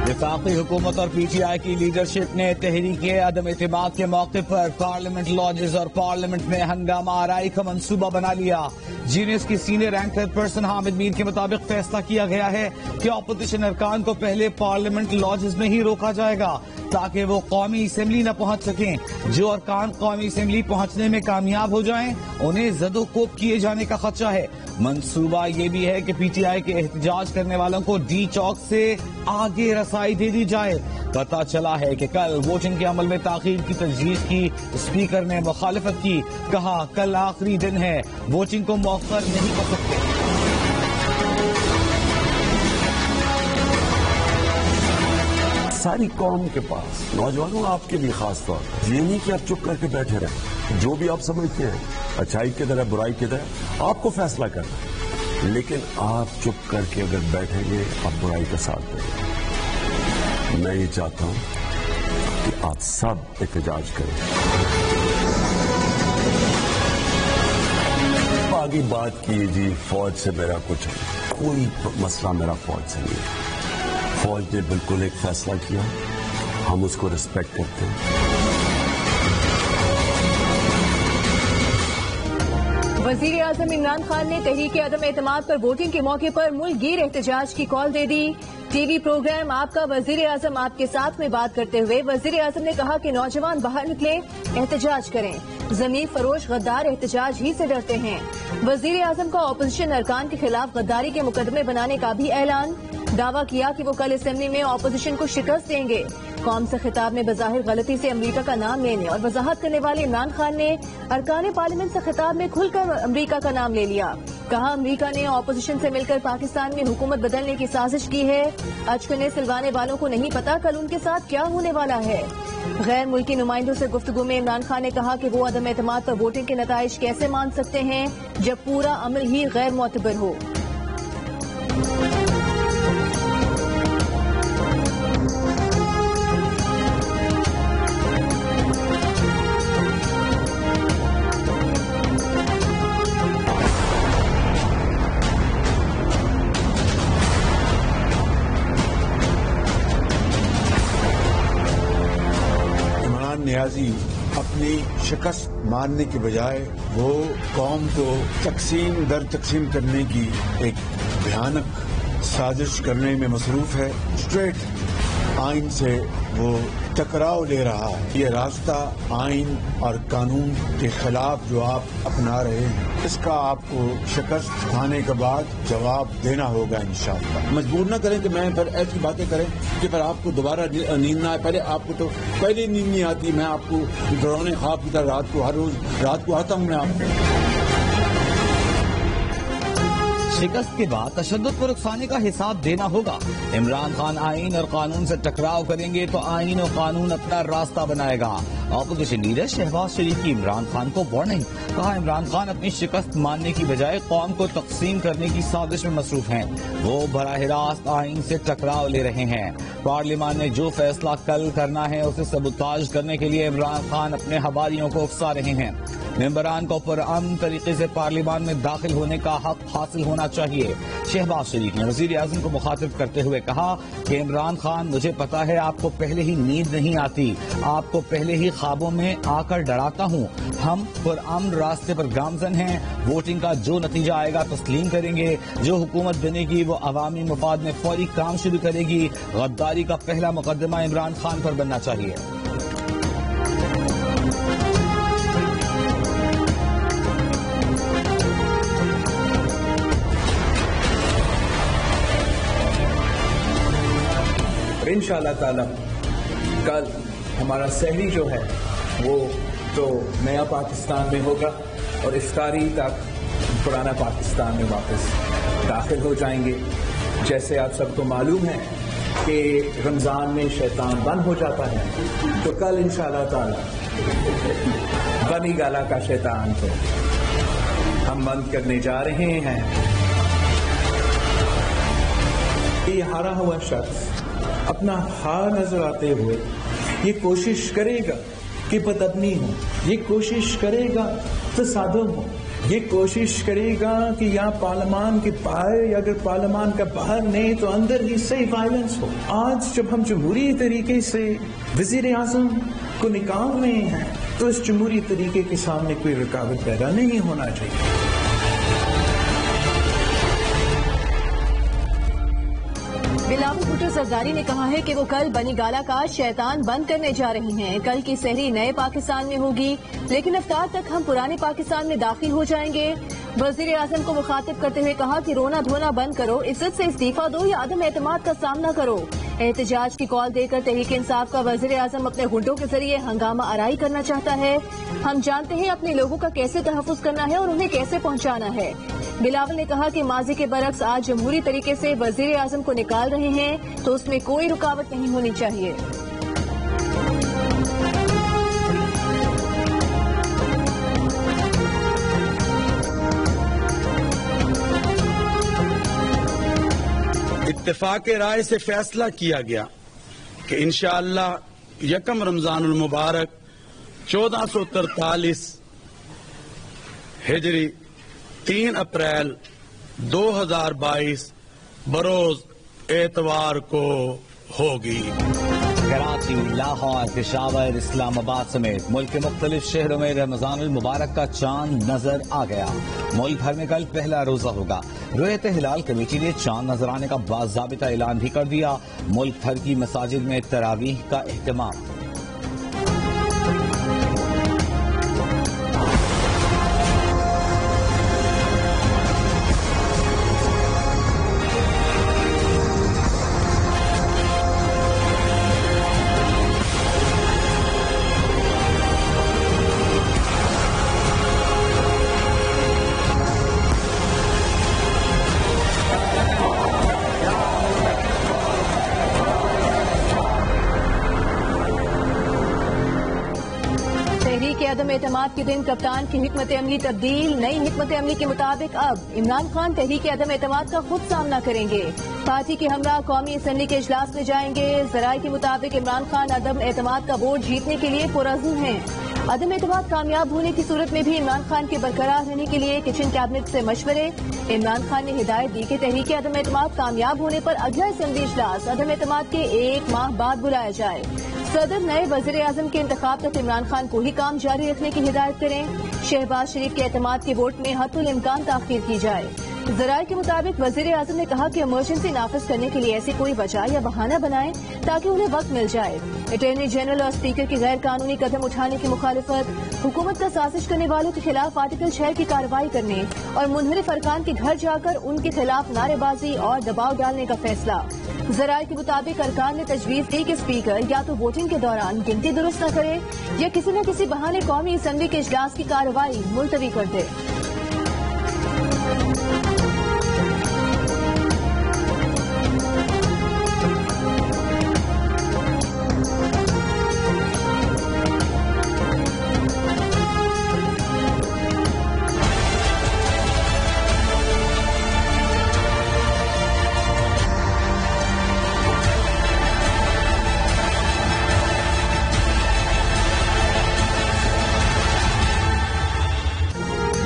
وفاقی حکومت اور پی ٹی آئی کی لیڈرشپ نے تحریک عدم اعتماد کے موقع پر پارلیمنٹ لاجز اور پارلیمنٹ میں ہنگامہ آرائی کا منصوبہ بنا لیا. جینیس کی سینئر اینکر پرسن حامد میر کے مطابق فیصلہ کیا گیا ہے کہ اپوزیشن ارکان کو پہلے پارلیمنٹ لاجز میں ہی روکا جائے گا تاکہ وہ قومی اسمبلی نہ پہنچ سکیں. جو ارکان قومی اسمبلی پہنچنے میں کامیاب ہو جائیں انہیں زد و کوب کیے جانے کا خدشہ ہے. منصوبہ یہ بھی ہے کہ پی ٹی آئی کے احتجاج کرنے والوں کو ڈی چوک سے آگے رسائی دے دی جائے. پتہ چلا ہے کہ کل ووٹنگ کے عمل میں تاخیر کی تجویز کی. اسپیکر نے مخالفت کی, کہا کل آخری دن ہے, ووٹنگ کو مؤخر نہیں کر سکتے. ساری قوم کے پاس, نوجوانوں آپ کے لیے خاص طور یہ نہیں کہ آپ چپ کر کے بیٹھے رہیں. جو بھی آپ سمجھتے ہیں اچھائی کی طرح برائی کی طرح آپ کو فیصلہ کرنا ہے, لیکن آپ چپ کر کے اگر بیٹھیں گے آپ برائی کا ساتھ دیں گے. میں یہ چاہتا ہوں کہ آپ سب احتجاج کریں. آگے بات کی جی فوج سے میرا کچھ کوئی مسئلہ میرا فوج سے نہیں ہے. فوج نے بالکل ایک فیصلہ کیا, ہم اس کو رسپیکٹ کرتے ہیں. وزیر اعظم عمران خان نے تحریک عدم اعتماد پر ووٹنگ کے موقع پر ملک گیر احتجاج کی کال دے دی. ٹی وی پروگرام آپ کا وزیر اعظم آپ کے ساتھ میں بات کرتے ہوئے وزیر اعظم نے کہا کہ نوجوان باہر نکلیں, احتجاج کریں. ضمیر فروش غدار احتجاج ہی سے ڈرتے ہیں. وزیر اعظم کا اپوزیشن ارکان کے خلاف غداری کے مقدمے بنانے کا بھی اعلان. دعویٰ کیا کہ وہ کل اسمبلی میں اپوزیشن کو شکست دیں گے. قوم سے خطاب میں بظاہر غلطی سے امریکہ کا نام لینے اور وضاحت کرنے والے عمران خان نے ارکان پارلیمنٹ سے خطاب میں کھل کر امریکہ کا نام لے لیا. کہا امریکہ نے اپوزیشن سے مل کر پاکستان میں حکومت بدلنے کی سازش کی ہے. اچکنے سلوانے والوں کو نہیں پتا کل ان کے ساتھ کیا ہونے والا ہے. غیر ملکی نمائندوں سے گفتگو میں عمران خان نے کہا کہ وہ عدم اعتماد پر ووٹنگ کے نتائج کیسے مان سکتے ہیں جب پورا عمل ہی غیر معتبر ہو. نیازی اپنی شکست ماننے کے بجائے وہ قوم کو تقسیم در تقسیم کرنے کی ایک بھیانک سازش کرنے میں مصروف ہے. اسٹریٹ آئین سے وہ ٹکراؤ لے رہا ہے. یہ راستہ آئین اور قانون کے خلاف جو آپ اپنا رہے ہیں اس کا آپ کو شکست کھانے کے بعد جواب دینا ہوگا انشاءاللہ. مجبور نہ کریں کہ میں پھر ایسی باتیں کریں کہ پھر آپ کو دوبارہ نیند نہ آئے. پہلے آپ کو تو پہلے نیند نہیں آتی. میں آپ کو ڈراؤنے خواب کی طرح رات کو ہر روز رات کو آتا ہوں میں آپ کو. شکست کے بعد تشدد کو رکھوانے کا حساب دینا ہوگا. عمران خان آئین اور قانون سے ٹکراؤ کریں گے تو آئین اور قانون اپنا راستہ بنائے گا. اپوزیشن لیڈر شہباز شریف کی عمران خان کو وارننگ. کہا عمران خان اپنی شکست ماننے کی بجائے قوم کو تقسیم کرنے کی سازش میں مصروف ہیں. وہ براہ راست آئین سے ٹکراؤ لے رہے ہیں. پارلیمان نے جو فیصلہ کل کرنا ہے اسے سبوتاژ کرنے کے لیے عمران خان اپنے حواریوں کو اکسا رہے ہیں. ممبران کو پرامن طریقے سے پارلیمان میں داخل ہونے کا حق حاصل ہونا چاہیے. شہباز شریف نے وزیر اعظم کو مخاطب کرتے ہوئے کہا کہ عمران خان مجھے پتا ہے آپ کو پہلے ہی نیند نہیں آتی, آپ کو پہلے ہی خوابوں میں آ کر ڈراتا ہوں. ہم پرامن راستے پر گامزن ہیں. ووٹنگ کا جو نتیجہ آئے گا تسلیم کریں گے. جو حکومت بنے گی وہ عوامی مفاد میں فوری کام شروع کرے گی. غداری کا پہلا مقدمہ عمران خان پر بننا چاہیے. انشاءاللہ تعالی کل ہمارا سحری جو ہے وہ تو نیا پاکستان میں ہوگا اور افطاری تک پرانا پاکستان میں واپس داخل ہو جائیں گے. جیسے آپ سب کو معلوم ہے کہ رمضان میں شیطان بند ہو جاتا ہے, تو کل انشاءاللہ تعالی بنی گالا کا شیطان کو ہم بند کرنے جا رہے ہیں. یہ ہارا ہوا شخص اپنا ہار نظر آتے ہوئے یہ کوشش کرے گا کہ بدبنی ہو, یہ کوشش کرے گا تصادم ہو, یہ کوشش کرے گا کہ یا پارلیمان کے باہر یا اگر پارلیمان کا باہر نہیں تو اندر ہی سے وائلنس ہو. آج جب ہم جمہوری طریقے سے وزیر اعظم کو نکال رہے ہیں تو اس جمہوری طریقے کے سامنے کوئی رکاوٹ پیدا نہیں ہونا چاہیے. بلاول بھٹو زرداری نے کہا ہے کہ وہ کل بنی گالہ کا شیطان بند کرنے جا رہی ہیں. کل کی سحری نئے پاکستان میں ہوگی لیکن افطار تک ہم پرانے پاکستان میں داخل ہو جائیں گے. وزیر اعظم کو مخاطب کرتے ہوئے کہا کہ رونا دھونا بند کرو, عزت سے استعفیٰ دو یا عدم اعتماد کا سامنا کرو. احتجاج کی کال دے کر تحریک انصاف کا وزیر اعظم اپنے غنڈوں کے ذریعے ہنگامہ آرائی کرنا چاہتا ہے. ہم جانتے ہیں اپنے لوگوں کا کیسے تحفظ کرنا ہے اور انہیں کیسے پہنچانا ہے. بلاول نے کہا کہ ماضی کے برعکس آج جمہوری طریقے سے وزیر اعظم کو نکال رہے ہیں تو اس میں کوئی رکاوٹ نہیں ہونی چاہیے. اتفاق رائے سے فیصلہ کیا گیا کہ انشاءاللہ یکم رمضان المبارک 1443 ہجری 3 اپریل 2022 بروز اتوار کو ہوگی. کراچی، لاہور، پشاور، اسلام آباد سمیت ملک کے مختلف شہروں میں رمضان المبارک کا چاند نظر آ گیا. ملک بھر میں کل پہلا روزہ ہوگا. رؤیت ہلال کمیٹی نے چاند نظر آنے کا باضابطہ اعلان بھی کر دیا. ملک بھر کی مساجد میں تراویح کا اہتمام. عدم اعتماد کے دن کپتان کی حکمت عملی تبدیل. نئی حکمت عملی کے مطابق اب عمران خان تحریک عدم اعتماد کا خود سامنا کریں گے. پارٹی کے ہمراہ قومی اسمبلی کے اجلاس میں جائیں گے. ذرائع کے مطابق عمران خان عدم اعتماد کا ووٹ جیتنے کے لیے پرعزم ہیں. عدم اعتماد کامیاب ہونے کی صورت میں بھی عمران خان کے برقرار رہنے کے لیے کچن کیبنٹ سے مشورے. عمران خان نے ہدایت دی کہ تحریک عدم اعتماد کامیاب ہونے پر اگلا اسمبلی اجلاس عدم اعتماد کے 1 ماہ بعد بلایا جائے. صدر نئے وزیر اعظم کے انتخاب تک عمران خان کو ہی کام جاری رکھنے کی ہدایت کریں. شہباز شریف کے اعتماد کے ووٹ میں حتی الامکان تاخیر کی جائے. ذرائع کے مطابق وزیر اعظم نے کہا کہ ایمرجنسی نافذ کرنے کے لیے ایسی کوئی وجہ یا بہانہ بنائیں تاکہ انہیں وقت مل جائے. اٹارنی جنرل اور اسپیکر کی غیر قانونی قدم اٹھانے کی مخالفت. حکومت کا سازش کرنے والوں کے خلاف آرٹیکل 6 کی کارروائی کرنے اور منحرف ارکان کے گھر جا کر ان کے خلاف نعرے بازی اور دباؤ ڈالنے کا فیصلہ. ذرائع کے مطابق ارکان نے تجویز دی کہ اسپیکر یا تو ووٹنگ کے دوران گنتی درست نہ کرے یا کسی نہ کسی بہانے قومی اسمبلی کے اجلاس کی کارروائی ملتوی کر دے.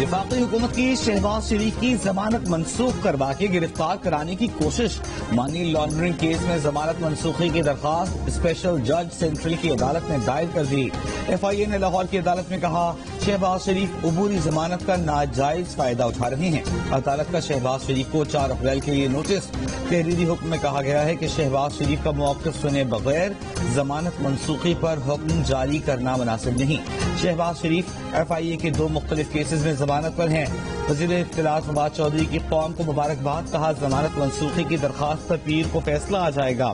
وفاقی حکومت کی شہباز شریف کی ضمانت منسوخ کروا کے گرفتار کرانے کی کوشش. منی لانڈرنگ کیس میں ضمانت منسوخی کی درخواست اسپیشل جج سینٹرل کی عدالت نے دائر کر دی. ایف آئی اے نے لاہور کی عدالت میں کہا شہباز شریف عبوری ضمانت کا ناجائز فائدہ اٹھا رہے ہیں. عدالت کا شہباز شریف کو 4 اپریل کے لیے نوٹس. تحریری حکم میں کہا گیا ہے کہ شہباز شریف کا موقف سنے بغیر ضمانت منسوخی پر حکم جاری کرنا مناسب نہیں. شہباز شریف ایف آئی اے کے 2 مختلف کیسز میں ضمانت پر ہیں. وزیر اطلاعات فواد چودھری کی قوم کو مبارکباد. کہا ضمانت منسوخی کی درخواست پر پیر کو فیصلہ آ جائے گا.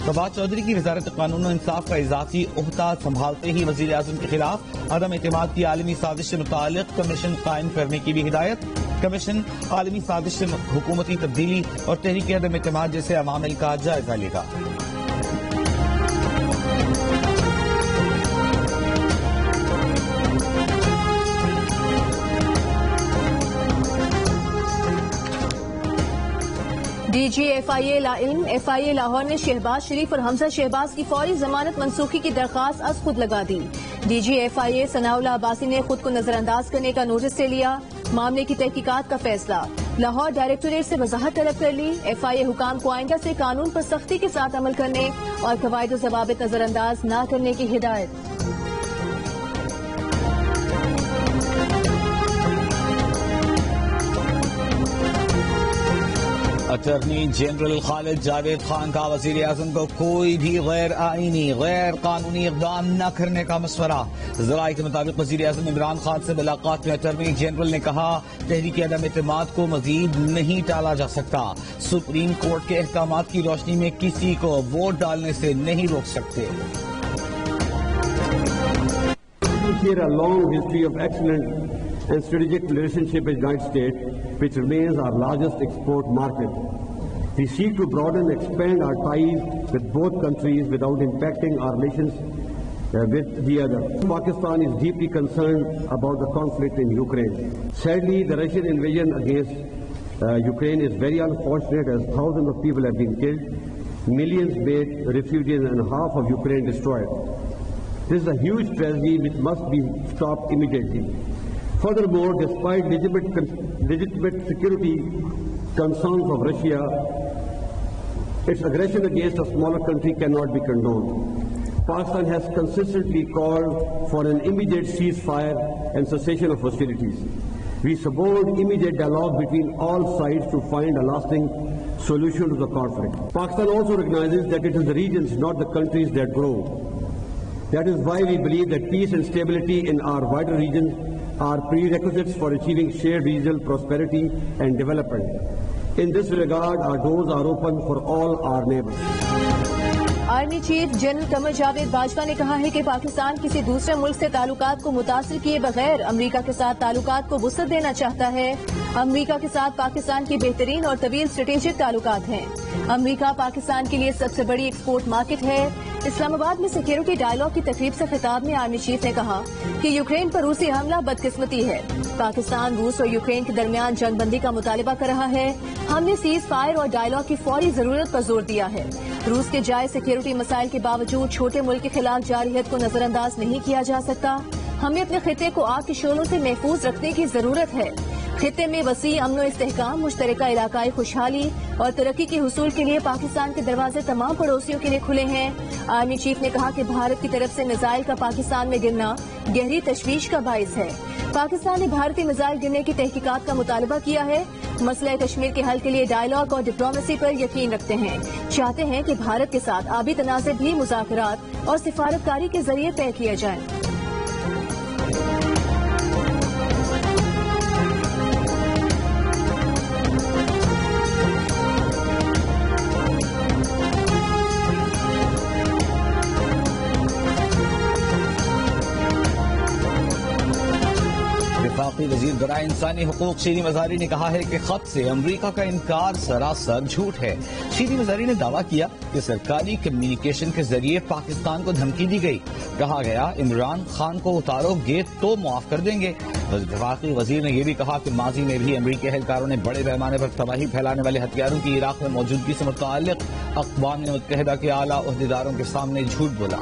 فواد چودھری کی وزارت قانون و انصاف کا اضافی عہدہ سنبھالتے ہی وزیر اعظم کے خلاف عدم اعتماد کی عالمی سازش سے متعلق کمیشن قائم کرنے کی بھی ہدایت. کمیشن عالمی سازش سے حکومتی تبدیلی اور تحریک عدم اعتماد جیسے عوامل کا جائزہ لے گا. ڈی جی ایف آئی اے لاہور نے شہباز شریف اور حمزہ شہباز کی فوری ضمانت منسوخی کی درخواست از خود لگا دی. ڈی جی ایف آئی اے ثناء اللہ عباسی نے خود کو نظر انداز کرنے کا نوٹس سے لیا. معاملے کی تحقیقات کا فیصلہ، لاہور ڈائریکٹوریٹ سے وضاحت طلب کر لی، FIA حکام کو آئندہ سے قانون پر سختی کے ساتھ عمل کرنے اور قواعد و ضوابط نظر انداز نہ کرنے کی ہدایت۔ اٹارنی جنرل خالد جاوید خان کا وزیر اعظم کو کوئی بھی غیر آئینی غیر قانونی اقدام نہ کرنے کا مشورہ۔ ذرائع کے مطابق وزیر اعظم عمران خان سے ملاقات میں اٹارنی جنرل نے کہا تحریک عدم اعتماد کو مزید نہیں ٹالا جا سکتا، سپریم کورٹ کے احکامات کی روشنی میں کسی کو ووٹ ڈالنے سے نہیں روک سکتے۔ Share a long history of excellent and strategic relationship with the United States, which remains our largest export market. We seek to broaden and expand our ties with both countries without impacting our relations with the other. Pakistan is deeply concerned about the conflict in Ukraine. Sadly, the Russian invasion against Ukraine is very unfortunate, as thousands of people have been killed, millions made refugees, and half of Ukraine destroyed. This is a huge tragedy which must be stopped immediately. Furthermore, despite legitimate security concerns of Russia, its aggression against a smaller country cannot be condoned. Pakistan has consistently called for an immediate ceasefire and cessation of hostilities. We support immediate dialogue between all sides to find a lasting solution to the conflict. Pakistan also recognizes that it is the regions, not the countries, that grow. That is why we believe that peace and stability in our wider region are prerequisites for achieving shared regional prosperity and development. In this regard, our doors are open for all our neighbors. Army chief general Qamar Javed Bajwa نے کہا ہے کہ پاکستان کسی دوسرے ملک سے تعلقات کو متاثر کیے بغیر امریکہ کے ساتھ تعلقات کو وسعت دینا چاہتا ہے۔ امریکہ کے ساتھ پاکستان کی بہترین اور طویل اسٹریٹجک تعلقات ہیں۔ امریکہ پاکستان کے لیے سب سے بڑی ایکسپورٹ مارکیٹ ہے۔ اسلام آباد میں سیکیورٹی ڈائیلاگ کی تقریب سے خطاب میں آرمی چیف نے کہا کہ یوکرین پر روسی حملہ بدقسمتی ہے۔ پاکستان روس اور یوکرین کے درمیان جنگ بندی کا مطالبہ کر رہا ہے۔ ہم نے سیز فائر اور ڈائیلاگ کی فوری ضرورت پر زور دیا ہے۔ روس کے جائز سیکیورٹی مسائل کے باوجود چھوٹے ملک کے خلاف جارحیت کو نظر انداز نہیں کیا جا سکتا۔ ہمیں اپنے خطے کو آگ کے شعلوں سے محفوظ رکھنے کی ضرورت ہے۔ خطے میں وسیع امن و استحکام، مشترکہ علاقائی خوشحالی اور ترقی کے حصول کے لیے پاکستان کے دروازے تمام پڑوسیوں کے لیے کھلے ہیں۔ آرمی چیف نے کہا کہ بھارت کی طرف سے میزائل کا پاکستان میں گرنا گہری تشویش کا باعث ہے۔ پاکستان نے بھارتی میزائل گرنے کی تحقیقات کا مطالبہ کیا ہے۔ مسئلہ کشمیر کے حل کے لیے ڈائیلاگ اور ڈپلومیسی پر یقین رکھتے ہیں۔ چاہتے ہیں کہ بھارت کے ساتھ آبی تنازع بھی مذاکرات اور سفارتکاری کے ذریعے طے کیا جائے۔ وفاقی وزیر برائے انسانی حقوق شیریں مزاری نے کہا ہے کہ خط سے امریکہ کا انکار سراسر جھوٹ ہے۔ شیریں مزاری نے دعویٰ کیا کہ سرکاری کمیونیکیشن کے ذریعے پاکستان کو دھمکی دی گئی۔ کہا گیا عمران خان کو اتارو گے تو معاف کر دیں گے۔ وفاقی وزیر نے یہ بھی کہا کہ ماضی میں بھی امریکی اہلکاروں نے بڑے پیمانے پر تباہی پھیلانے والے ہتھیاروں کی عراق میں موجودگی سے متعلق اقوام متحدہ کے اعلیٰ عہدیداروں کے سامنے جھوٹ بولا۔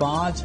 5